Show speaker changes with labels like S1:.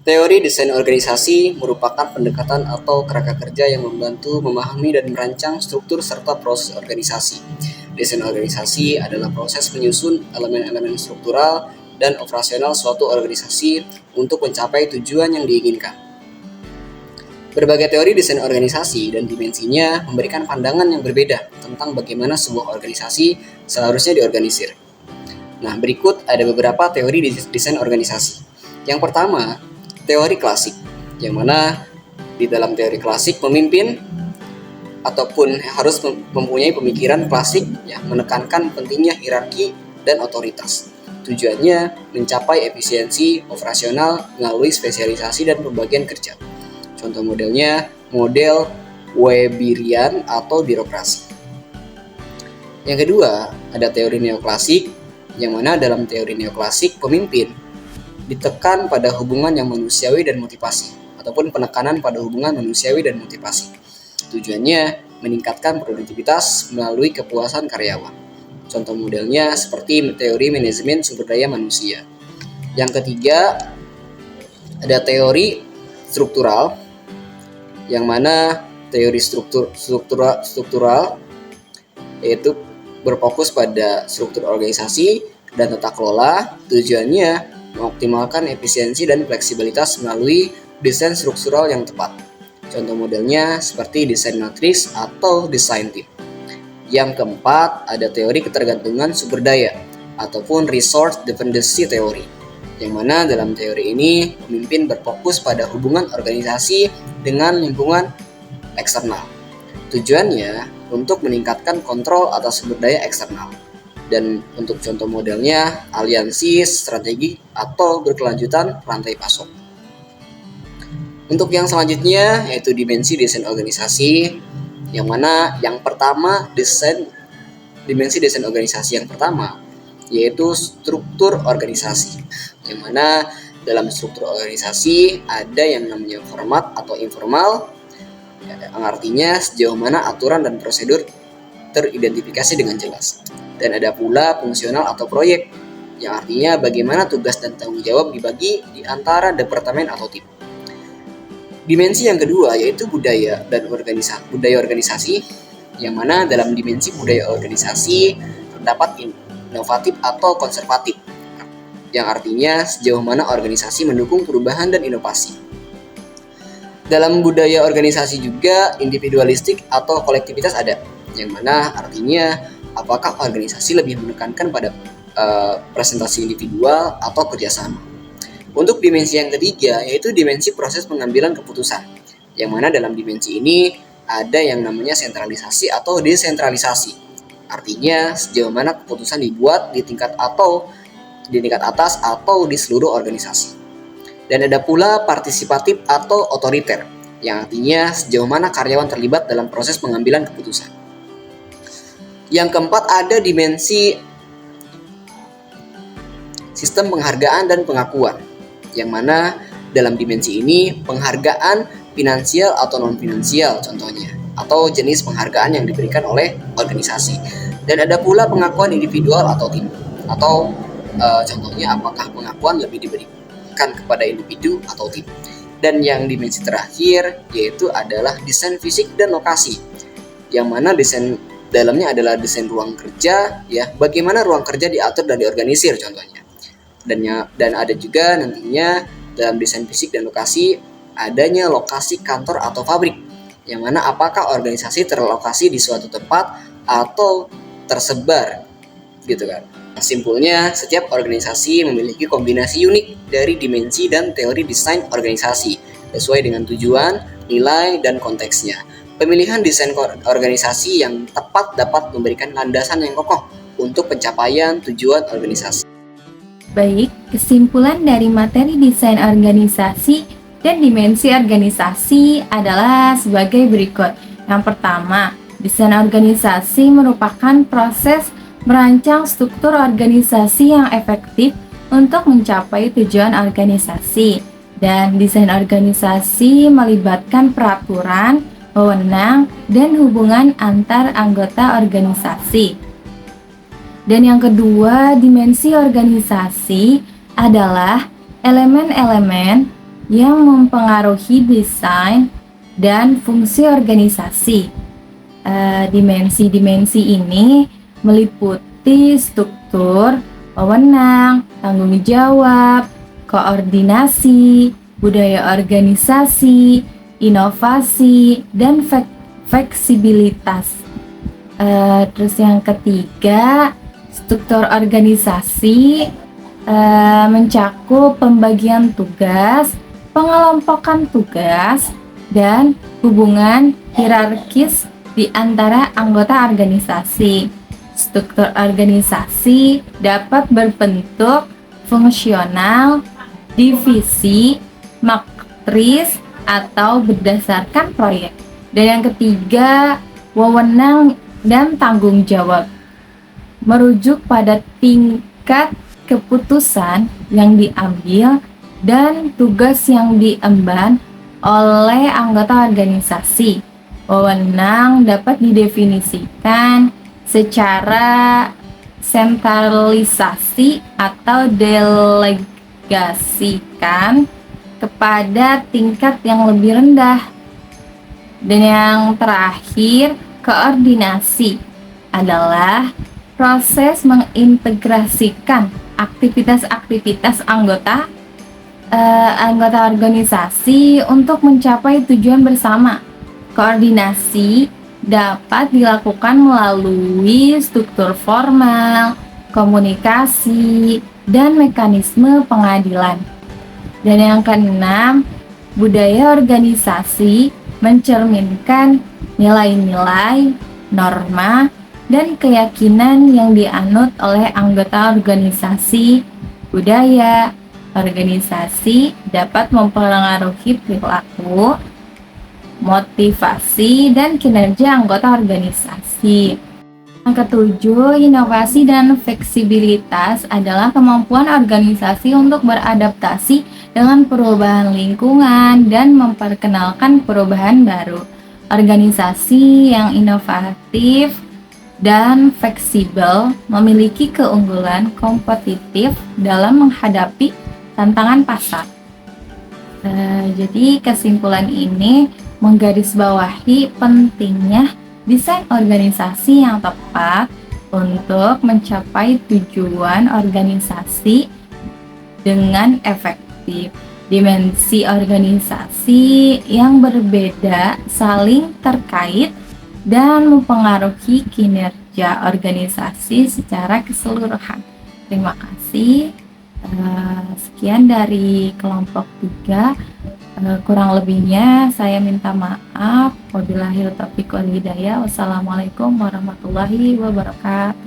S1: Teori desain organisasi merupakan pendekatan atau kerangka kerja yang membantu memahami dan merancang struktur serta proses organisasi. Desain organisasi adalah proses menyusun elemen-elemen struktural dan operasional suatu organisasi untuk mencapai tujuan yang diinginkan. Berbagai teori desain organisasi dan dimensinya memberikan pandangan yang berbeda tentang bagaimana sebuah organisasi seharusnya diorganisir. Nah, berikut ada beberapa teori desain organisasi. Yang pertama, teori klasik, yang mana di dalam teori klasik pemimpin ataupun harus mempunyai pemikiran klasik yang menekankan pentingnya hierarki dan otoritas. Tujuannya mencapai efisiensi operasional melalui spesialisasi dan pembagian kerja. Contoh modelnya model Weberian atau birokrasi. Yang kedua, ada teori neoklasik, yang mana dalam teori neoklasik pemimpin ditekan pada hubungan yang manusiawi dan motivasi, ataupun penekanan pada hubungan manusiawi dan motivasi. Tujuannya meningkatkan produktivitas melalui kepuasan karyawan. Contoh modelnya seperti teori manajemen sumber daya manusia. Yang ketiga, ada teori struktural, yang mana teori struktural yaitu berfokus pada struktur organisasi dan tata kelola. Tujuannya mengoptimalkan efisiensi dan fleksibilitas melalui desain struktural yang tepat. Contoh modelnya seperti desain matriks atau desain tim. Yang keempat, ada teori ketergantungan sumber daya ataupun resource dependency theory, yang mana dalam teori ini pemimpin berfokus pada hubungan organisasi dengan lingkungan eksternal. Tujuannya untuk meningkatkan kontrol atas sumber daya eksternal. Dan untuk contoh modelnya, aliansi, strategi, atau berkelanjutan rantai pasok. Untuk yang selanjutnya, yaitu dimensi desain organisasi, yang mana yang pertama, dimensi desain organisasi yang pertama, yaitu struktur organisasi. Yang mana dalam struktur organisasi ada yang namanya format atau informal, yang artinya sejauh mana aturan dan prosedur teridentifikasi dengan jelas. Dan ada pula fungsional atau proyek, yang artinya bagaimana tugas dan tanggung jawab dibagi di antara departemen atau tim. Dimensi yang kedua yaitu budaya dan budaya organisasi, yang mana dalam dimensi budaya organisasi terdapat inovatif atau konservatif, yang artinya sejauh mana organisasi mendukung perubahan dan inovasi. Dalam budaya organisasi juga individualistik atau kolektivitas ada, yang mana artinya apakah organisasi lebih menekankan pada presentasi individual atau kerjasama. Untuk dimensi yang ketiga yaitu dimensi proses pengambilan keputusan, yang mana dalam dimensi ini ada yang namanya sentralisasi atau desentralisasi. Artinya sejauh mana keputusan dibuat di tingkat atas atau di seluruh organisasi. Dan ada pula partisipatif atau otoriter, yang artinya sejauh mana karyawan terlibat dalam proses pengambilan keputusan. Yang keempat ada dimensi sistem penghargaan dan pengakuan, yang mana dalam dimensi ini penghargaan finansial atau non-finansial contohnya, atau jenis penghargaan yang diberikan oleh organisasi. Dan ada pula pengakuan individual atau tim, atau contohnya apakah pengakuan lebih diberikan kepada individu atau tim. Dan yang dimensi terakhir yaitu adalah desain fisik dan lokasi, yang mana desain dalamnya adalah desain ruang kerja, ya, bagaimana ruang kerja diatur dan diorganisir contohnya. Dan ada juga nantinya dalam desain fisik dan lokasi adanya lokasi kantor atau pabrik, yang mana apakah organisasi terlokasi di suatu tempat atau tersebar, gitu kan. Simpulnya, setiap organisasi memiliki kombinasi unik dari dimensi dan teori desain organisasi sesuai dengan tujuan, nilai, dan konteksnya. Pemilihan desain organisasi yang tepat dapat memberikan landasan yang kokoh untuk pencapaian tujuan organisasi.
S2: Baik, kesimpulan dari materi desain organisasi Dan dimensi organisasi adalah sebagai berikut. Yang pertama, desain organisasi merupakan proses merancang struktur organisasi yang efektif untuk mencapai tujuan organisasi. Dan desain organisasi melibatkan peraturan, wewenang, dan hubungan antar anggota organisasi. Dan yang kedua, dimensi organisasi adalah elemen-elemen yang mempengaruhi desain dan fungsi organisasi. Dimensi-dimensi ini meliputi struktur, wewenang, tanggung jawab, koordinasi, budaya organisasi, inovasi, dan fleksibilitas. Terus yang ketiga, struktur organisasi mencakup pembagian tugas, pengelompokan tugas, dan hubungan hierarkis di antara anggota organisasi. Struktur organisasi dapat berbentuk fungsional, divisi, matris, atau berdasarkan proyek. Dan yang ketiga, wewenang dan tanggung jawab merujuk pada tingkat keputusan yang diambil dan tugas yang diemban oleh anggota organisasi. Wewenang dapat didefinisikan secara sentralisasi atau delegasikan kepada tingkat yang lebih rendah. Dan yang terakhir, koordinasi adalah proses mengintegrasikan aktivitas-aktivitas anggota organisasi untuk mencapai tujuan bersama. Koordinasi dapat dilakukan melalui struktur formal, komunikasi, dan mekanisme pengadilan. Dan yang keenam, budaya organisasi mencerminkan nilai-nilai, norma, dan keyakinan yang dianut oleh anggota organisasi. Budaya organisasi dapat mempengaruhi perilaku, motivasi, dan kinerja anggota organisasi. Yang ketujuh, inovasi dan fleksibilitas adalah kemampuan organisasi untuk beradaptasi dengan perubahan lingkungan dan memperkenalkan perubahan baru. Organisasi yang inovatif dan fleksibel memiliki keunggulan kompetitif dalam menghadapi tantangan pasar. Jadi kesimpulan ini menggarisbawahi pentingnya desain organisasi yang tepat untuk mencapai tujuan organisasi dengan efektif. Dimensi organisasi yang berbeda saling terkait dan mempengaruhi kinerja organisasi secara keseluruhan. Terima kasih. Sekian dari kelompok 3. Kurang lebihnya saya minta maaf. Wabillahi taufiq wal hidayah. Wassalamualaikum warahmatullahi wabarakatuh.